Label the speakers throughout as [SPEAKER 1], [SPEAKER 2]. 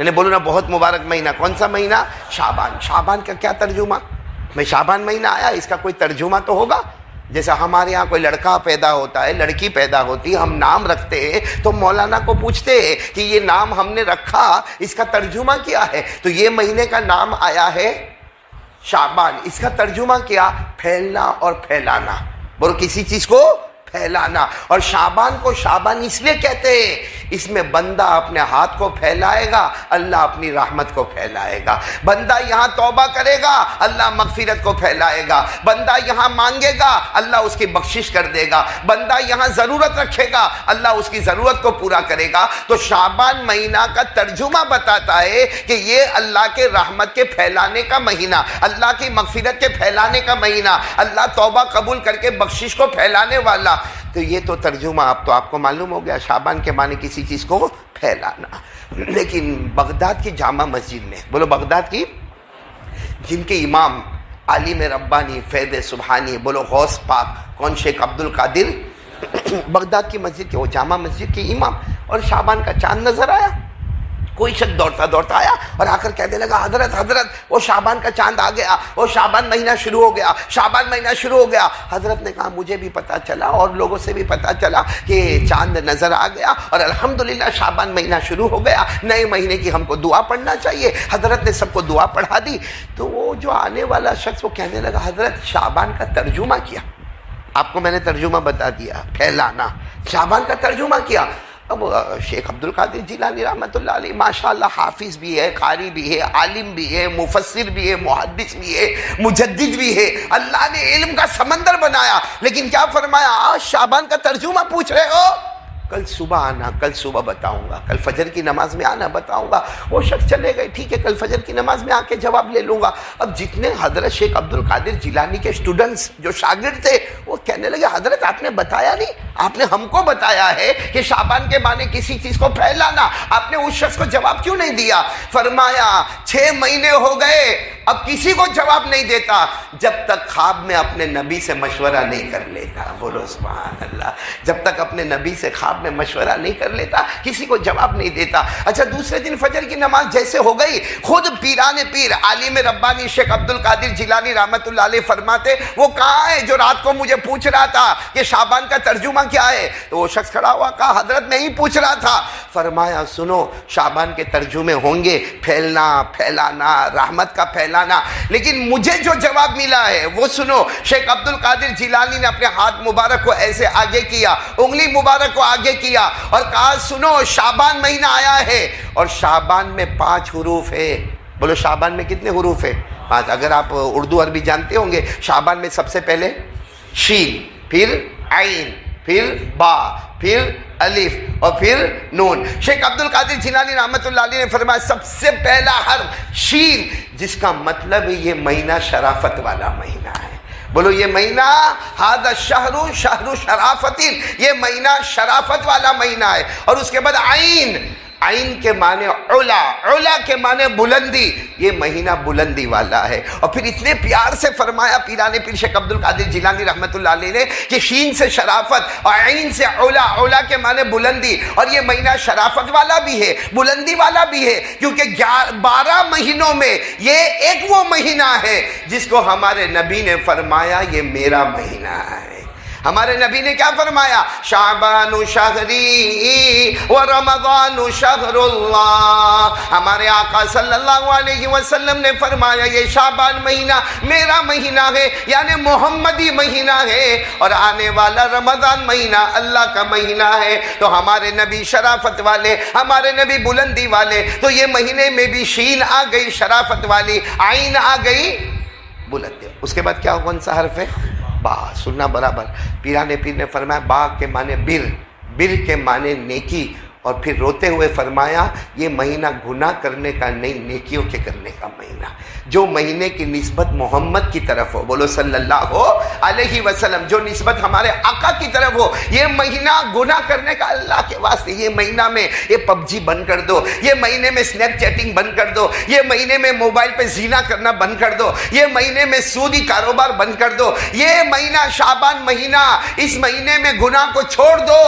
[SPEAKER 1] یعنی بولو نا بہت مبارک مہینہ. کون سا مہینہ؟ شعبان. شعبان کا کیا ترجمہ؟ میں شعبان مہینہ آیا اس کا کوئی ترجمہ تو ہوگا. جیسا ہمارے ہاں کوئی لڑکا پیدا ہوتا ہے، لڑکی پیدا ہوتی ہے، ہم نام رکھتے ہیں تو مولانا کو پوچھتے ہیں کہ یہ نام ہم نے رکھا اس کا ترجمہ کیا ہے؟ تو یہ مہینے کا نام آیا ہے شعبان. اس کا ترجمہ کیا؟ پھیلنا اور پھیلانا. بولو کسی چیز کو پھیلانا. اور شعبان کو شعبان اس لیے کہتے ہیں اس میں بندہ اپنے ہاتھ کو پھیلائے گا، اللہ اپنی رحمت کو پھیلائے گا. بندہ یہاں توبہ کرے گا، اللہ مغفرت کو پھیلائے گا. بندہ یہاں مانگے گا، اللہ اس کی بخشش کر دے گا. بندہ یہاں ضرورت رکھے گا، اللہ اس کی ضرورت کو پورا کرے گا. تو شعبان مہینہ کا ترجمہ بتاتا ہے کہ یہ اللہ کے رحمت کے پھیلانے کا مہینہ، اللہ کی مغفرت کے پھیلانے کا مہینہ، اللہ توبہ قبول کر کے بخشش کو پھیلانے والا. تو یہ تو ترجمہ اب تو آپ کو معلوم ہو گیا، شعبان کے معنی کسی چیز کو پھیلانا. لیکن بغداد کی جامع مسجد میں، بولو بغداد کی، جن کے امام عالم ربانی فیض سبحانی، بولو غوث پاک کون؟ شیخ عبد القادر. بغداد کی مسجد کے وہ جامع مسجد کے امام. اور شعبان کا چاند نظر آیا. کوئی شخص دوڑتا دوڑتا آیا اور آ کر کہنے لگا حضرت حضرت وہ شعبان کا چاند آ گیا، وہ شعبان مہینہ شروع ہو گیا، شعبان مہینہ شروع ہو گیا. حضرت نے کہا مجھے بھی پتہ چلا اور لوگوں سے بھی پتہ چلا کہ چاند نظر آ گیا اور الحمدللہ شعبان مہینہ شروع ہو گیا، نئے مہینے کی ہم کو دعا پڑھنا چاہیے. حضرت نے سب کو دعا پڑھا دی. تو وہ جو آنے والا شخص وہ کہنے لگا حضرت شعبان کا ترجمہ کیا. آپ کو میں نے ترجمہ بتا دیا، پھیلانا. شعبان کا ترجمہ کیا. اب شیخ عبد القادر جیلانی رحمۃ اللہ علیہ ماشاءاللہ حافظ بھی ہے، قاری بھی ہے، عالم بھی ہے، مفسر بھی ہے، محدث بھی ہے، مجدد بھی ہے. اللہ نے علم کا سمندر بنایا. لیکن کیا فرمایا؟ آج شعبان کا ترجمہ پوچھ رہے ہو، کل صبح آنا، کل صبح بتاؤں گا، کل فجر کی نماز میں آنا بتاؤں گا. وہ شخص چلے گئے، ٹھیک ہے کل فجر کی نماز میں آ کے جواب لے لوں گا. اب جتنے حضرت شیخ عبد القادر جیلانی کے اسٹوڈنٹس جو شاگرد تھے وہ کہنے لگے حضرت آپ نے بتایا نہیں، آپ نے ہم کو بتایا ہے کہ شعبان کے معنی کسی چیز کو پھیلانا، آپ نے اس شخص کو جواب کیوں نہیں دیا؟ فرمایا 6 مہینے ہو گئے اب کسی کو جواب نہیں دیتا جب تک خواب میں اپنے نبی سے مشورہ نہیں کر لیتا. بولو سبحان اللہ. جب تک اپنے نبی سے خواب میں مشورہ نہیں کر لیتا کسی کو جواب نہیں دیتا. اچھا دوسرے دن فجر کی نماز جیسے ہو گئی، خود پیران پیر عالم ربانی شیخ عبد القادر جیلانی رحمۃ اللہ علیہ فرماتے وہ کہاں ہے جو رات کو مجھے پوچھ رہا تھا کہ شعبان کا ترجمہ کیا ہے؟ تو وہ شخص کھڑا ہوا کہا حضرت میں ہی پوچھ رہا تھا. فرمایا سنو شعبان کے ترجمے ہوں گے پھیلنا، پھیلانا، رحمت کا پھیلانا. لیکن مجھے جو جواب ملا ہے وہ سنو. شیخ عبد القادر جیلانی نے اپنے ہاتھ مبارک کو ایسے آگے کیا، انگلی مبارک کو آگے کیا اور کہا سنو شعبان مہینہ آیا ہے اور شعبان میں 5 حروف ہے. بولو شعبان میں کتنے حروف ہے؟ 5. اگر آپ اردو عربی جانتے ہوں گے شعبان میں سب سے پہلے شین، پھر عین، پھر با، پھر الف اور پھر نون. شیخ عبد القادر جیلانی رحمۃ اللہ علیہ نے فرمایا سب سے پہلا حرف شین، جس کا مطلب ہے یہ مہینہ شرافت والا مہینہ ہے. بولو یہ مہینہ ہذا الشہر شہر شرافت، یہ مہینہ شرافت والا مہینہ ہے. اور اس کے بعد عین، عین کے معنی علا، علا کے معنی بلندی، یہ مہینہ بلندی والا ہے. اور پھر اتنے پیار سے فرمایا پیران پیر شیخ عبد القادر جیلانی رحمۃ اللہ علیہ نے کہ شین سے شرافت اور عین سے علا، علا کے معنی بلندی. اور یہ مہینہ شرافت والا بھی ہے، بلندی والا بھی ہے، کیونکہ 12 مہینوں میں یہ ایک وہ مہینہ ہے جس کو ہمارے نبی نے فرمایا یہ میرا مہینہ ہے. ہمارے نبی نے کیا فرمایا؟ شعبان شہری و رمضان شہر اللہ. ہمارے آقا صلی اللہ علیہ وسلم نے فرمایا یہ شعبان مہینہ میرا مہینہ ہے، یعنی محمدی مہینہ ہے، اور آنے والا رمضان مہینہ اللہ کا مہینہ ہے. تو ہمارے نبی شرافت والے، ہمارے نبی بلندی والے، تو یہ مہینے میں بھی شین آ گئی شرافت والی، عین آ گئی بلندی. اس کے بعد کیا کون سا حرف ہے؟ با. سننا برابر. پیران پیر نے فرمایا با کے معنی بر، بر کے معنی نیکی. اور پھر روتے ہوئے فرمایا یہ مہینہ گناہ کرنے کا نہیں، نیکیوں کے کرنے کا مہینہ. جو مہینے کی نسبت محمد کی طرف ہو، بولو صلی اللہ علیہ وسلم، جو نسبت ہمارے آقا کی طرف ہو، یہ مہینہ گناہ کرنے کا اللہ کے واسطے. یہ مہینہ میں یہ پب جی بند کر دو، یہ مہینے میں سنیپ چیٹنگ بند کر دو، یہ مہینے میں موبائل پہ زنا کرنا بند کر دو، یہ مہینے میں سودی کاروبار بند کر دو. یہ مہینہ شعبان مہینہ، اس مہینے میں گناہ کو چھوڑ دو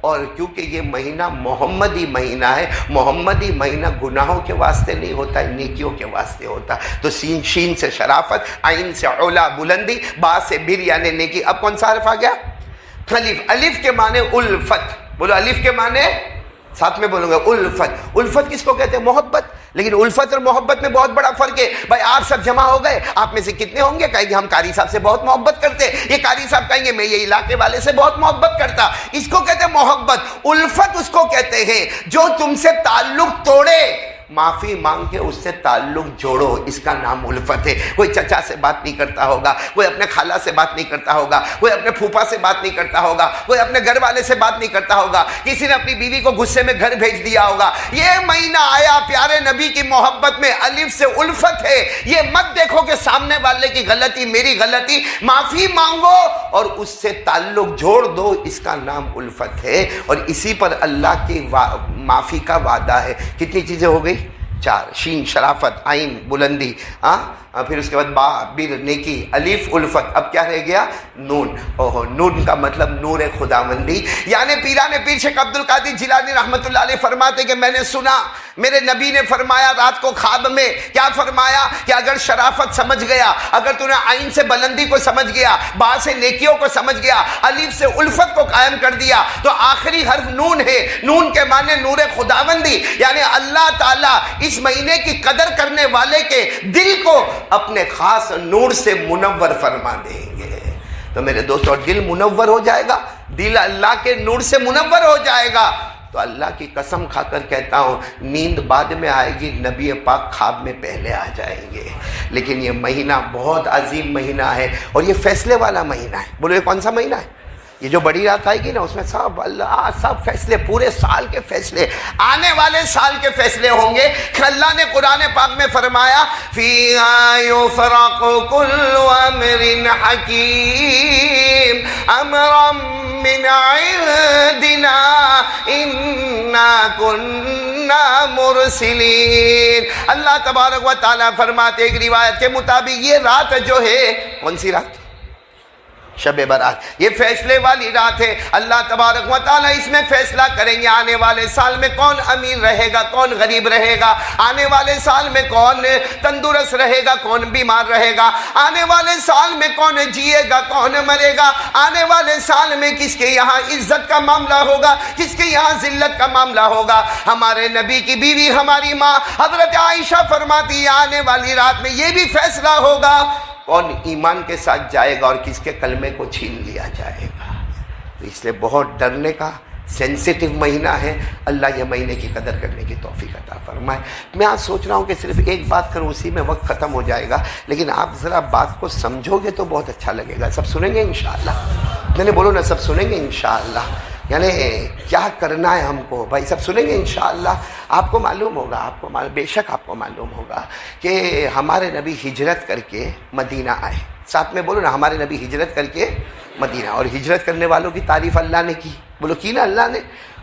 [SPEAKER 1] اور کیونکہ یہ مہینہ محمدی مہینہ ہے، محمدی مہینہ گناہوں کے واسطے نہیں ہوتا ہے، نیکیوں کے واسطے ہوتا ہے۔ تو سین شین سے شرافت، عین سے علا بلندی، با سے بر یعنی نیکی۔ اب کون سا حرف آ گیا؟ الف۔ الف کے معنی الفت، بولو الف کے معنی، ساتھ میں بولوں گا الفت۔ الفت کس کو کہتے ہیں؟ محبت۔ لیکن الفت اور محبت میں بہت بڑا فرق ہے۔ بھائی آپ سب جمع ہو گئے، آپ میں سے کتنے ہوں گے کہیں گے ہم قاری صاحب سے بہت محبت کرتے، یہ قاری صاحب کہیں گے میں یہ علاقے والے سے بہت محبت کرتا۔ اس کو کہتے ہیں محبت۔ الفت اس کو کہتے ہیں جو تم سے تعلق توڑے، معافی مانگ کے اس سے تعلق جوڑو، اس کا نام الفت ہے۔ کوئی چچا سے بات نہیں کرتا ہوگا، کوئی اپنے خالہ سے بات نہیں کرتا ہوگا، کوئی اپنے پھوپھا سے بات نہیں کرتا ہوگا، کوئی اپنے گھر والے سے بات نہیں کرتا ہوگا، کسی نے اپنی بیوی کو غصے میں گھر بھیج دیا ہوگا۔ یہ مہینہ آیا پیارے نبی کی محبت میں، الف سے الفت ہے۔ یہ مت دیکھو کہ سامنے والے کی غلطی میری غلطی، معافی مانگو اور اس سے تعلق جوڑ دو، اس کا نام الفت ہے۔ اور اسی پر اللہ کی معافی کا وعدہ ہے۔ کتنی چیزیں ہو گئی؟ 4، شین شرافت، عین بلندی، پھر اس کے بعد با بر نیکی، الف الفت، اب کیا رہ گیا؟ نون۔ اوہو، نون کا مطلب نور خداوندی۔ یعنی پیران پیر شیخ عبد القادر جیلانی رحمۃ اللہ علیہ فرماتے کہ میں نے سنا میرے نبی نے فرمایا رات کو خواب میں، کیا فرمایا کہ اگر شرافت سمجھ گیا، اگر تو نے عین سے بلندی کو سمجھ گیا، با سے نیکیوں کو سمجھ گیا، الف سے الفت کو قائم کر دیا، تو آخری حرف نون ہے۔ نون کے معنی نور خداوندی، یعنی اللہ تعالیٰ اس مہینے کی قدر کرنے والے کے دل کو اپنے خاص نور سے منور فرما دیں گے۔ تو میرے دوستو، دل منور ہو جائے گا، دل اللہ کے نور سے منور ہو جائے گا، تو اللہ کی قسم کھا کر کہتا ہوں نیند بعد میں آئے گی، نبی پاک خواب میں پہلے آ جائیں گے۔ لیکن یہ مہینہ بہت عظیم مہینہ ہے اور یہ فیصلے والا مہینہ ہے۔ بولو یہ کون سا مہینہ ہے؟ یہ جو بڑی رات آئے گی نا، اس میں سب اللہ سب فیصلے، پورے سال کے فیصلے، آنے والے سال کے فیصلے ہوں گے۔ اللہ نے قرآن پاک میں فرمایا فِيهَا يُفْرَقُ كُلُّ أَمْرٍ حَكِيمٍ أَمْرًا مِّنْ عِندِنَا إِنَّا كُنَّا مُرْسِلِينَ۔ اللہ تبارک و تعالیٰ فرماتے ایک روایت کے مطابق یہ رات جو ہے، کون سی رات؟ شب برات، یہ فیصلے والی رات ہے۔ اللہ تبارک و تعالیٰ اس میں فیصلہ کریں گے آنے والے سال میں کون امیر رہے گا، کون غریب رہے گا، آنے والے سال میں کون تندرست رہے گا، کون بیمار رہے گا، آنے والے سال میں کون جیے گا، کون مرے گا، آنے والے سال میں کس کے یہاں عزت کا معاملہ ہوگا، کس کے یہاں ذلت کا معاملہ ہوگا۔ ہمارے نبی کی بیوی ہماری ماں حضرت عائشہ فرماتی ہے آنے والی رات میں یہ بھی فیصلہ ہوگا کون ایمان کے ساتھ جائے گا اور کس کے کلمے کو چھین لیا جائے گا۔ تو اس لیے بہت ڈرنے کا سینسیٹیو مہینہ ہے۔ اللہ یہ مہینے کی قدر کرنے کی توفیق عطا فرمائے۔ میں آج سوچ رہا ہوں کہ صرف ایک بات کروں، اسی میں وقت ختم ہو جائے گا، لیکن آپ ذرا بات کو سمجھو گے تو بہت اچھا لگے گا۔ سب سنیں گے انشاءاللہ؟ نہیں بولو نا، سب سنیں گے انشاءاللہ؟ یعنی کیا کرنا ہے ہم کو بھائی، سب سنیں گے انشاءاللہ؟ آپ کو معلوم ہوگا، آپ کو بے شک آپ کو معلوم ہوگا کہ ہمارے نبی ہجرت کر کے مدینہ آئے۔ ساتھ میں بولو نا، ہمارے نبی ہجرت کر کے مدینہ، اور ہجرت کرنے والوں کی تعریف اللہ نے کی، بولو کی نا اللہ نے؟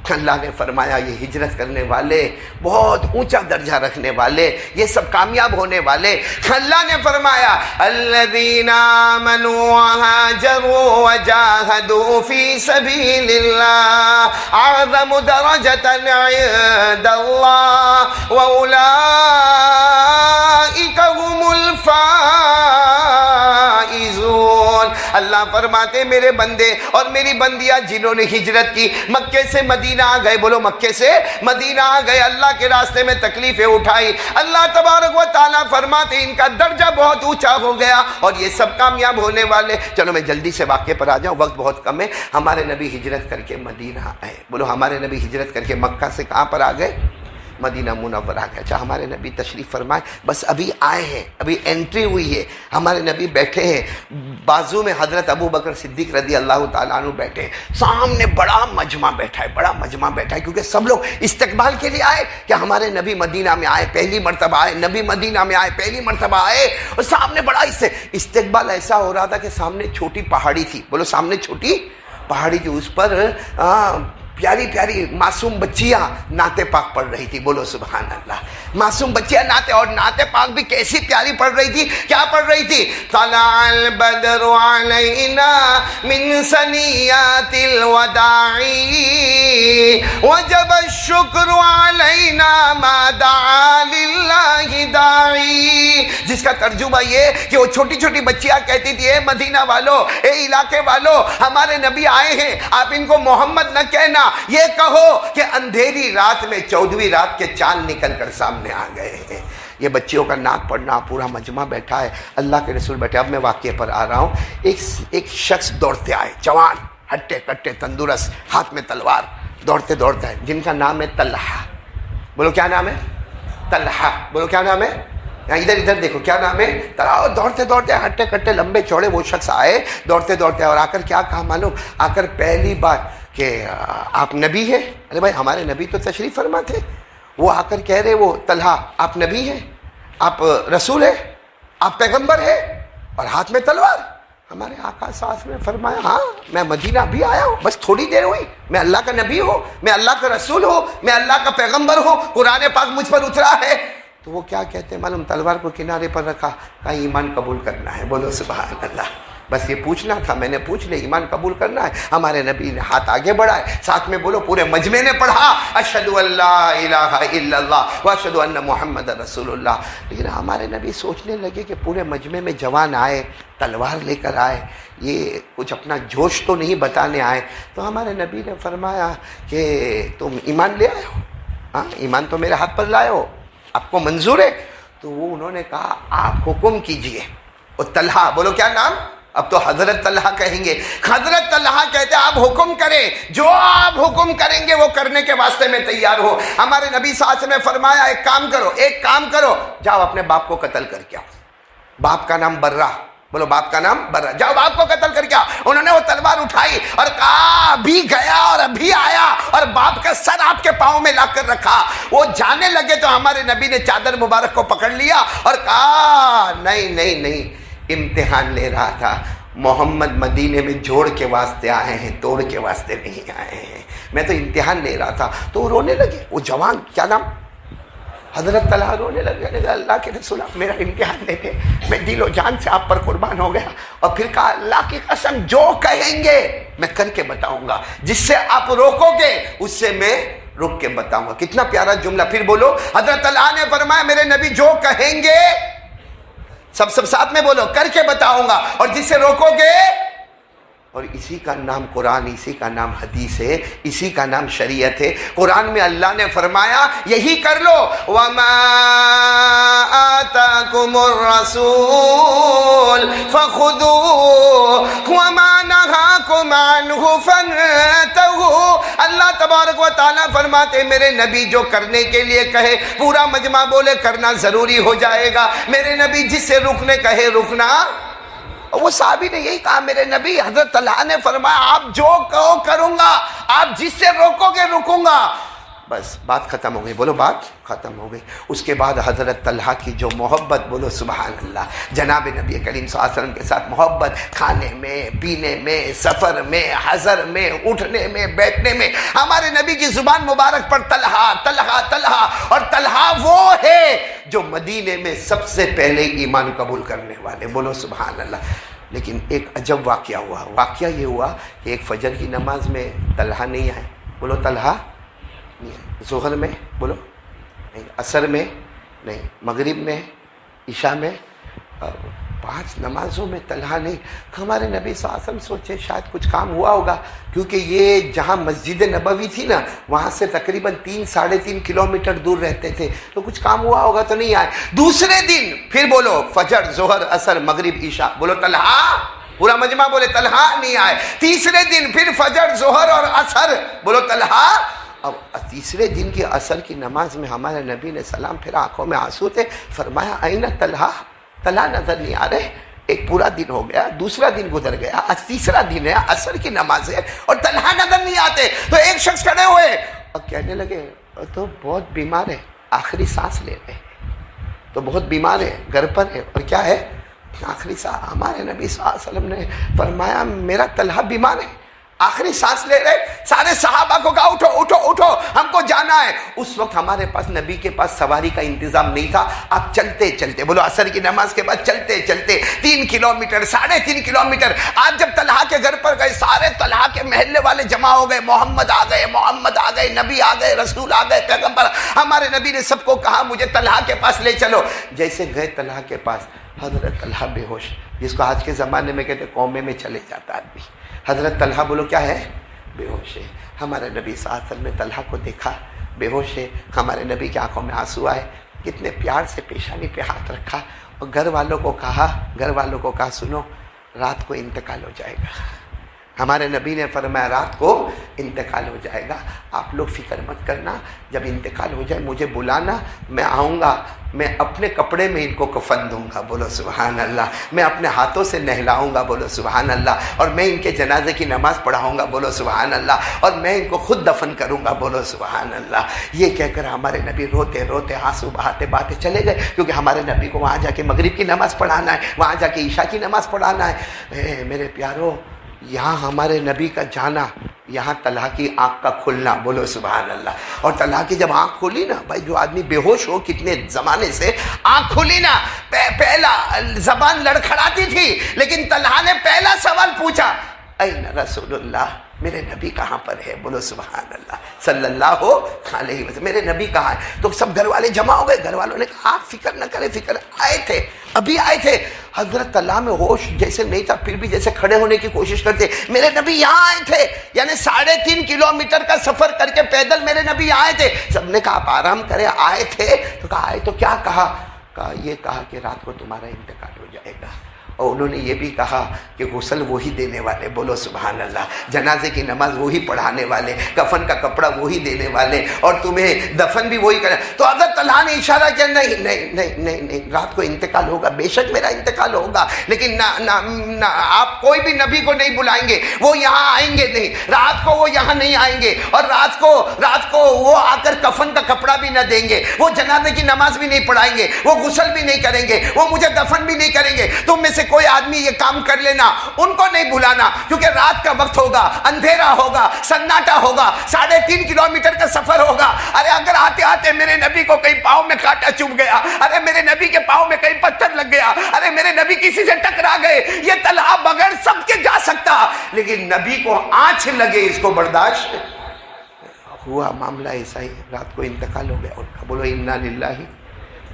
[SPEAKER 1] اللہ نے فرمایا یہ ہجرت کرنے والے، بہت اونچا درجہ رکھنے والے، یہ سب کامیاب ہونے والے۔ اللہ نے فرمایا الذین آمنوا وہاجروا وجاہدوا فی سبیل اللہ اعظم درجۃ عند اللہ واولئک هم الفائزون۔ اللہ فرماتے میرے بندے اور میری بندیاں جنہوں نے ہجرت کی، مکے سے مدینہ آ گئے، بولو مکے سے مدینہ آ گئے، اللہ کے راستے میں تکلیفیں اٹھائی، اللہ تبارک و تعالیٰ فرماتے ان کا درجہ بہت اونچا ہو گیا اور یہ سب کامیاب ہونے والے۔ چلو میں جلدی سے واقعے پر آ جاؤں، وقت بہت کم ہے۔ ہمارے نبی ہجرت کر کے مدینہ آئے، بولو ہمارے نبی ہجرت کر کے مکہ سے کہاں پر آ گئے؟ مدینہ منورہ آ گیا۔ اچھا ہمارے نبی تشریف فرمائے، بس ابھی آئے ہیں، ابھی انٹری ہوئی ہے، ہمارے نبی بیٹھے ہیں، بازو میں حضرت ابو بکر صدیق رضی اللہ تعالیٰ عنہ بیٹھے ہیں، سامنے بڑا مجمع بیٹھا ہے، بڑا مجمع بیٹھا ہے، کیونکہ سب لوگ استقبال کے لیے آئے کہ ہمارے نبی مدینہ میں آئے، پہلی مرتبہ آئے، نبی مدینہ میں آئے، پہلی مرتبہ آئے، اور سامنے بڑا اس سے استقبال ایسا ہو رہا تھا کہ سامنے چھوٹی پہاڑی تھی، بولو سامنے چھوٹی پہاڑی تھی، اس پر پیاری پیاری معصوم بچیاں نعت پاک پڑھ رہی تھی، بولو سبحان اللہ. معصوم بچیاں نعت، اور نعت پاک بھی کیسی پیاری پڑھ رہی تھی. کیا پڑھ رہی تھی؟ طلع البدر علینا من ثنیات الوداع وجب الشکر علینا ما دعا للہ داعی. جس کا ترجمہ یہ کہ وہ چھوٹی چھوٹی بچیاں کہتی تھی، اے مدینہ والو، اے علاقے والو، ہمارے نبی آئے ہیں، آپ ان کو محمد نہ کہنا، یہ کہو کہ اندھیری رات میں 14ویں رات کے چاند نکل کر سامنے آ گئے ہیں. یہ بچیوں کا نعت پڑھنا، پورا مجمع بیٹھا ہے، اللہ کے رسول بیٹھے. اب میں واقعے پر آ رہا ہوں. ایک شخص دوڑتے آئے، جوان، ہٹے کٹے، تندرست، ہاتھ میں تلوار، دوڑتے دوڑتے آئے، جن کا نام ہے طلحہ. بولو کیا نام ہے؟ طلحہ. بولو کیا نام ہے؟ ادھر ادھر دیکھو، کیا نام ہے؟ طلحہ. دوڑتے دوڑتے ہٹے کٹے لمبے چوڑے وہ شخص آئے، دوڑتے دوڑتے، اور آ کر کیا کہا معلوم؟ آ کر پہلی بات کہ آپ نبی ہیں؟ ارے بھائی ہمارے نبی تو تشریف فرما تھے. وہ آ کر کہہ رہے، وہ طلحہ، آپ نبی ہیں، آپ رسول ہیں، آپ پیغمبر ہیں، اور ہاتھ میں تلوار. ہمارے آقا ساس نے فرمایا، ہاں میں مدینہ بھی آیا ہوں، بس تھوڑی دیر ہوئی، میں اللہ کا نبی ہوں، میں اللہ کا رسول ہوں، میں اللہ کا پیغمبر ہوں، قرآن پاک مجھ پر اترا ہے. تو وہ کیا کہتے ہیں معلوم؟ تلوار کو کنارے پر رکھا، کہا ایمان قبول کرنا ہے. بولو سبحان اللہ. بس یہ پوچھنا تھا، میں نے پوچھ لیا، ایمان قبول کرنا ہے. ہمارے نبی نے ہاتھ آگے بڑھائے، ساتھ میں بولو پورے مجمع نے پڑھا، اشہدو ان لا الہ الا اللہ واشہدو ان محمد رسول اللہ. لیکن ہمارے نبی سوچنے لگے کہ پورے مجمع میں جوان آئے، تلوار لے کر آئے، یہ کچھ اپنا جوش تو نہیں بتانے آئے. تو ہمارے نبی نے فرمایا کہ تم ایمان لے آئے ہو؟ ہاں ایمان تو میرے ہاتھ پر لائے ہو، آپ کو منظور ہے؟ تو وہ انہوں نے کہا آپ حکم کیجئے. اور طلحہ، بولو کیا نام؟ اب تو حضرت طلحہ کہیں گے. حضرت طلحہ کہتے آپ حکم کریں، جو آپ حکم کریں گے وہ کرنے کے واسطے میں تیار ہو. ہمارے نبی صلی اللہ علیہ وسلم نے فرمایا ایک کام کرو، جاؤ اپنے باپ کو قتل کر کے آؤ. باپ کا نام برہ، بولو باپ کا نام برہ. جاؤ باپ کو قتل کر کے آؤ. انہوں نے وہ تلوار اٹھائی اور کہا ابھی گیا اور ابھی آیا، اور باپ کا سر آپ کے پاؤں میں لا کر رکھا. وہ جانے لگے تو ہمارے نبی نے چادر مبارک کو پکڑ لیا اور کہا نہیں، امتحان لے رہا تھا. محمد مدینے میں جوڑ کے واسطے آئے ہیں، توڑ کے واسطے نہیں آئے ہیں. میں تو امتحان لے رہا تھا. تو وہ رونے لگے. وہ جوان، کیا نام؟ حضرت طلحہ رونے لگے. اللہ کے رسول آپ میرا امتحان لیتے، میں دل و جان سے آپ پر قربان ہو گیا. اور پھر کہا اللہ کی قسم جو کہیں گے میں کر کے بتاؤں گا، جس سے آپ روکو گے اس سے میں رک کے بتاؤں گا. کتنا پیارا جملہ. پھر بولو، حضرت طلحہ نے فرمایا میرے نبی جو کہیں گے سب ساتھ میں بولو، کر کے بتاؤں گا، اور جس سے روکو گے. اور اسی کا نام قرآن، اسی کا نام حدیث ہے، اسی کا نام شریعت ہے. قرآن میں اللہ نے فرمایا یہی کر لو، وَمَا آتَاكُمُ الرَّسُولُ فَخُذُوهُ وَمَا نَهَاكُمْ عَنْهُ فَانْتَهُوا. اللہ تبارک و تعالیٰ فرماتے میرے نبی جو کرنے کے لیے کہے، پورا مجمع بولے کرنا ضروری ہو جائے گا. میرے نبی جس سے رکنے کہے رکنا. وہ صحابی نے یہی کہا میرے نبی. حضرت طلحہ نے فرمایا آپ جو کہو کروں گا، آپ جس سے روکو گے رکوں گا. بس بات ختم ہو گئی. بولو بات ختم ہو گئی. اس کے بعد حضرت طلحہ کی جو محبت، بولو سبحان اللہ، جناب نبی کریم صلی اللہ علیہ وسلم کے ساتھ محبت، کھانے میں، پینے میں، سفر میں، حضر میں، اٹھنے میں، بیٹھنے میں. ہمارے نبی کی زبان مبارک پر طلحہ طلحہ طلحہ. اور طلحہ وہ ہے جو مدینے میں سب سے پہلے ایمان قبول کرنے والے. بولو سبحان اللہ. لیکن ایک عجب واقعہ ہوا. واقعہ یہ ہوا کہ ایک فجر کی نماز میں طلحہ نہیں آئے. بولو طلحہ. ظہر میں بولو نہیں، عصر میں نہیں، مغرب میں، عشاء میں، 5 نمازوں میں طلحہ نہیں. ہمارے نبی صلی اللہ علیہ وسلم سوچے شاید کچھ کام ہوا ہوگا، کیونکہ یہ جہاں مسجد نبوی تھی نا وہاں سے تقریباً 3-3.5 کلومیٹر دور رہتے تھے، تو کچھ کام ہوا ہوگا تو نہیں آئے. دوسرے دن پھر بولو فجر، ظہر، عصر، مغرب، عشاء، بولو طلحہ. پورا مجمع بولے طلحہ نہیں آئے. تیسرے دن پھر فجر، ظہر اور عصر، بولو طلحہ. اب تیسرے دن کی عصر کی نماز میں ہمارے نبی نے سلام پھر، آنکھوں میں آنسو تھے. فرمایا آئینہ طلحہ، طلحہ نظر نہیں آ رہے. ایک پورا دن ہو گیا، دوسرا دن گزر گیا، آج تیسرا دن ہے، عصر کی نماز ہے اور طلحہ نظر نہیں آتے. تو ایک شخص کھڑے ہوئے اور کہنے لگے تو بہت بیمار ہے، آخری سانس لے رہے ہیں، تو بہت بیمار ہے، گھر پر ہے. اور کیا ہے؟ آخری سانس. ہمارے نبی صلی اللہ علیہ وسلم نے فرمایا میرا طلحہ بیمار ہے. آخری سانس لے رہے، سارے صحابہ کو کہا اٹھو اٹھو اٹھو ہم کو جانا ہے۔ اس وقت ہمارے پاس نبی کے پاس سواری کا انتظام نہیں تھا، آپ چلتے چلتے، بولو عصر کی نماز کے بعد چلتے چلتے 3 کلومیٹر 3.5 کلومیٹر۔ آج جب طلحہ کے گھر پر گئے، سارے طلحہ کے محلے والے جمع ہو گئے، محمد آ گئے، محمد آ گئے، نبی آ گئے، رسول آ گئے، پیغمبر۔ ہمارے نبی نے سب کو کہا مجھے طلحہ کے پاس لے چلو۔ جیسے گئے طلحہ کے پاس، حضرت طلحہ بے ہوش، جس کو آج کے زمانے میں کہتے قومے میں چلے جاتا آدمی۔ حضرت طلحہ بولو کیا ہے؟ بے ہوش ہے۔ ہمارے نبی صلی اللہ علیہ وسلم نے طلحہ کو دیکھا، بے ہوش ہے۔ ہمارے نبی کی آنکھوں میں آنسو آئے، کتنے پیار سے پیشانی پہ ہاتھ رکھا اور گھر والوں کو کہا سنو رات کو انتقال ہو جائے گا۔ ہمارے نبی نے فرمایا رات کو انتقال ہو جائے گا، آپ لوگ فکر مت کرنا، جب انتقال ہو جائے مجھے بلانا، میں آؤں گا، میں اپنے کپڑے میں ان کو کفن دوں گا، بولو سبحان اللہ، میں اپنے ہاتھوں سے نہلاؤں گا، بولو سبحان اللہ، اور میں ان کے جنازے کی نماز پڑھاؤں گا، بولو سبحان اللہ، اور میں ان کو خود دفن کروں گا، بولو سبحان اللہ۔ یہ کہہ کر ہمارے نبی روتے روتے آنسو بہاتے بہاتے چلے گئے، کیونکہ ہمارے نبی کو وہاں جا کے مغرب کی نماز پڑھانا ہے، وہاں جا کے عشاء کی نماز پڑھانا ہے۔ میرے پیارو، یہاں ہمارے نبی کا جانا، یہاں طلحہ کی آنکھ کا کھلنا، بولو سبحان اللہ۔ اور طلحہ کی جب آنکھ کھلی نا، بھائی جو آدمی بے ہوش ہو کتنے زمانے سے، آنکھ کھلی نا، پہلا زبان لڑکھڑاتی تھی، لیکن طلحہ نے پہلا سوال پوچھا، این رسول اللہ، میرے نبی کہاں پر ہے؟ بولو سبحان اللہ صلی اللہ علیہ وسلم، میرے نبی کہاں ہے؟ تو سب گھر والے جمع ہو گئے، گھر والوں نے کہا آپ فکر نہ کریں، فکر آئے تھے، ابھی آئے تھے۔ حضرت طلحہ میں ہوش جیسے نہیں تھا، پھر بھی جیسے کھڑے ہونے کی کوشش کرتے، میرے نبی یہاں آئے تھے، یعنی 3.5 کلومیٹر کا سفر کر کے پیدل میرے نبی یہاں آئے تھے۔ سب نے کہا آپ آرام کریں، آئے تھے تو کہا آئے تو کیا کہا یہ کہا کہ رات کو تمہارا انتقال ہو جائے گا، اور انہوں نے یہ بھی کہا کہ غسل وہی دینے والے، بولو سبحان اللہ، جنازے کی نماز وہی پڑھانے والے، کفن کا کپڑا وہی دینے والے، اور تمہیں دفن بھی وہی کرے۔ تو حضرت طلحہ نے اشارہ کیا، نہیں نہیں نہیں نہیں نہیں، رات کو انتقال ہوگا، بے شک میرا انتقال ہوگا، لیکن نہ آپ کوئی بھی نبی کو نہیں بلائیں گے، وہ یہاں آئیں گے نہیں، رات کو وہ یہاں نہیں آئیں گے، اور رات کو وہ آ کر کفن کا کپڑا بھی نہ دیں گے، وہ جنازے کی نماز بھی نہیں پڑھائیں گے، وہ غسل بھی نہیں کریں گے، وہ مجھے دفن بھی نہیں کریں گے۔ تم میں سے کوئی آدمی یہ کام کر لینا، ان کو نہیں بلانا، کیونکہ رات کا وقت ہوگا، اندھیرا ہوگا، سناٹا ہوگا، 3.5 کلومیٹر کا سفر ہوگا۔ ارے اگر آتے آتے میرے نبی کو کہیں پاؤں میں کانٹا چبھ گیا، ارے میرے نبی کے پاؤں میں کہیں پتھر لگ گیا، ارے میرے نبی کسی سے ٹکرا گئے، یہ طلحہ بغیر سب کے جا سکتا، لیکن نبی کو آنچ لگے اس کو برداشت ہوا۔ معاملہ ایسا ہی، رات کو انتقال ہو گیا، اور بولو انا للہ،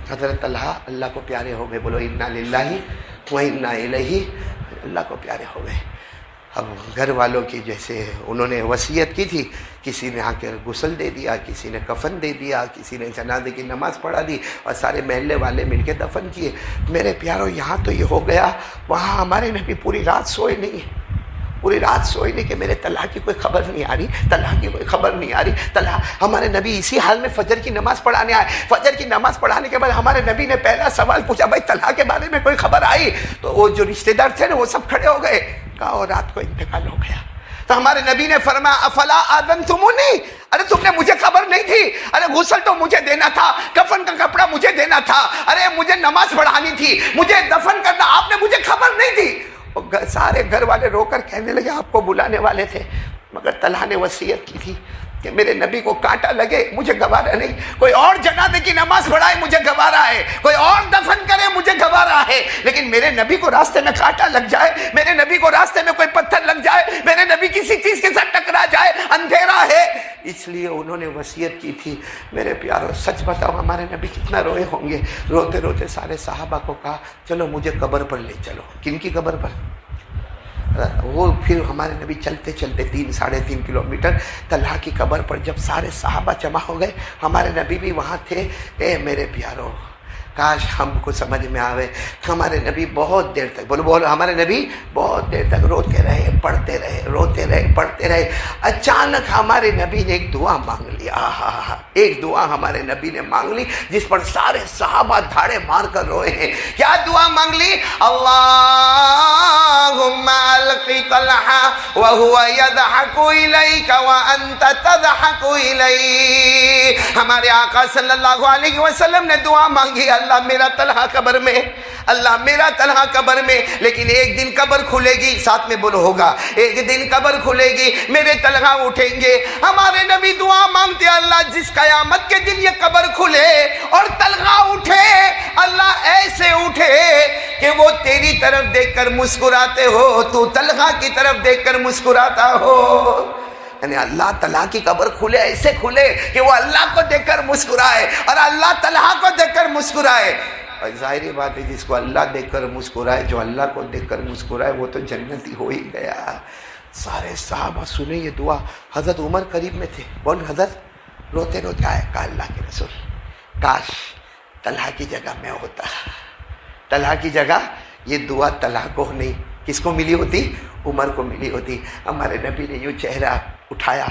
[SPEAKER 1] حضرت طلحہ اللہ کو پیارے ہو گئے، بولو انا للہ وَإِنَّا إِلَيْهِ، اللہ کو پیارے ہو گئے۔ اب گھر والوں کی جیسے انہوں نے وصیت کی تھی، کسی نے آ کے غسل دے دیا، کسی نے کفن دے دیا، کسی نے جنازے کی نماز پڑھا دی، اور سارے محلے والے مل کے دفن کیے۔ میرے پیاروں، یہاں تو یہ ہو گیا، وہاں ہمارے نبی پوری رات سوئے نہیں، پوری رات سوئے نہیں کہ میرے طلحہ کی کوئی خبر نہیں آ رہی، طلحہ کی کوئی خبر نہیں آ رہی۔ طلحہ، ہمارے نبی اسی حال میں فجر کی نماز پڑھانے آئے، فجر کی نماز پڑھانے کے بعد ہمارے نبی نے پہلا سوال پوچھا، بھائی طلحہ کے بارے میں کوئی خبر آئی؟ تو وہ جو رشتہ دار تھے نا، وہ سب کھڑے ہو گئے، کہا اور رات کو انتقال ہو گیا۔ تو ہمارے نبی نے فرمایا افلا آذنتمونی، ارے تم نے مجھے خبر نہیں تھی، ارے غسل تو مجھے دینا تھا، کفن کا کپڑا مجھے دینا تھا، ارے مجھے نماز پڑھانی تھی، مجھے دفن کرنا، آپ نے مجھے خبر نہیں تھی۔ سارے گھر والے رو کر کہنے لگے آپ کو بلانے والے تھے، مگر طلحہ نے وصیت کی تھی کہ میرے نبی کو کانٹا لگے مجھے گوارا نہیں، کوئی اور جنازے کی نماز پڑھائے مجھے گوارا ہے، کوئی اور دفن کرے مجھے گوارا ہے، لیکن میرے نبی کو راستے میں کانٹا لگ جائے، میرے نبی کو راستے میں کوئی پتھر لگ جائے، میرے نبی کسی چیز کے ساتھ ٹکرا جائے، اندھیرا ہے۔ اس لیے انہوں نے وصیت کی تھی۔ میرے پیارو، سچ بتاؤ ہمارے نبی کتنا روئے ہوں گے۔ روتے روتے سارے صحابہ کو کہا چلو مجھے قبر پر لے چلو۔ کن کی قبر پر؟ وہ پھر ہمارے نبی چلتے چلتے 3.5 کلومیٹر طلحہ کی قبر پر جب سارے صحابہ جمع ہو گئے، ہمارے نبی بھی وہاں تھے۔ اے میرے پیارو، کاش ہم کو سمجھ میں آوے، ہمارے نبی بہت دیر تک، بولو ہمارے نبی بہت دیر تک روتے رہے، پڑھتے رہے، روتے رہے، پڑھتے رہے۔ اچانک ہمارے نبی نے ایک دعا مانگ لی، ایک دعا ہمارے نبی نے مانگ لی جس پر سارے صحابہ دھاڑے مار کر روئے ہیں۔ کیا دعا مانگ لی؟ اللہم القی طلحہ وہو یضحک الیک وانت تضحک الیہ۔ ہمارے آقا صلی اللہ علیہ وسلم نے دعا مانگی، اللہ میرا طلحہ قبر میں، اللہ میرا طلحہ قبر میں، لیکن ایک دن قبر کھلے گی، ساتھ میں بولو ہوگا، ایک دن قبر کھلے گی، میرے طلحہ اٹھیں گے۔ ہمارے نبی دعا مانگتے اللہ جس قیامت کے دن یہ قبر کھلے اور طلحہ اٹھے، اللہ ایسے اٹھے کہ وہ تیری طرف دیکھ کر مسکراتے ہو، تو طلحہ کی طرف دیکھ کر مسکراتا ہو۔ یعنی اللہ طلحہ کی قبر کھلے، ایسے کھلے کہ وہ اللہ کو دیکھ کر مسکرائے اور اللہ طلحہ کو دیکھ کر مسکرائے۔ اور ظاہری بات ہے جس کو اللہ دیکھ کر مسکرائے، جو اللہ کو دیکھ کر مسکرائے، وہ تو جنتی ہو ہی گیا۔ سارے صحابہ سنے یہ دعا، حضرت عمر قریب میں تھے، کون حضرت؟ روتے روتے آئے، کہا اللہ کے رسول کاش طلحہ کی جگہ میں ہوتا، طلحہ کی جگہ، یہ دعا طلحہ کو نہیں، کس کو ملی ہوتی؟ عمر کو ملی ہوتی۔ ہمارے نبی نے یوں چہرہ اٹھایا،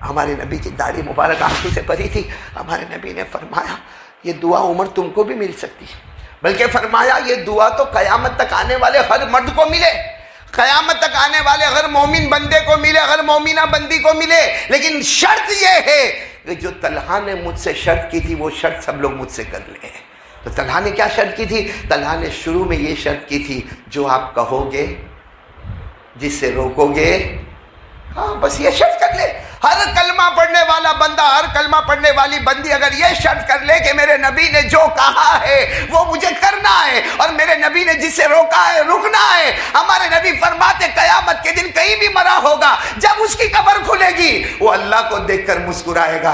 [SPEAKER 1] ہمارے نبی کی داڑھی مبارک آنکھوں سے بھری تھی، ہمارے نبی نے فرمایا یہ دعا عمر تم کو بھی مل سکتی ہے، بلکہ فرمایا یہ دعا تو قیامت تک آنے والے ہر مرد کو ملے، قیامت تک آنے والے ہر مومن بندے کو ملے، ہر مومنہ بندی کو ملے، لیکن شرط یہ ہے کہ جو طلحہ نے مجھ سے شرط کی تھی وہ شرط سب لوگ مجھ سے کر لیں۔ تو طلحہ نے کیا شرط کی تھی؟ طلحہ نے شروع میں یہ شرط کی تھی جو آپ کہو گے، جس سے روکو گے، ہاں بس یہ شرط کر لے۔ ہر کلمہ پڑھنے والا بندہ، ہر کلمہ پڑھنے والی بندی اگر یہ شرط کر لے کہ میرے نبی نے جو کہا ہے وہ مجھے کرنا ہے، اور میرے نبی نے جس سے روکا ہے رکنا ہے۔ ہمارے نبی فرماتے قیامت کے دن کہیں بھی مرا ہوگا، جب اس کی قبر کھلے گی وہ اللہ کو دیکھ کر مسکرائے گا۔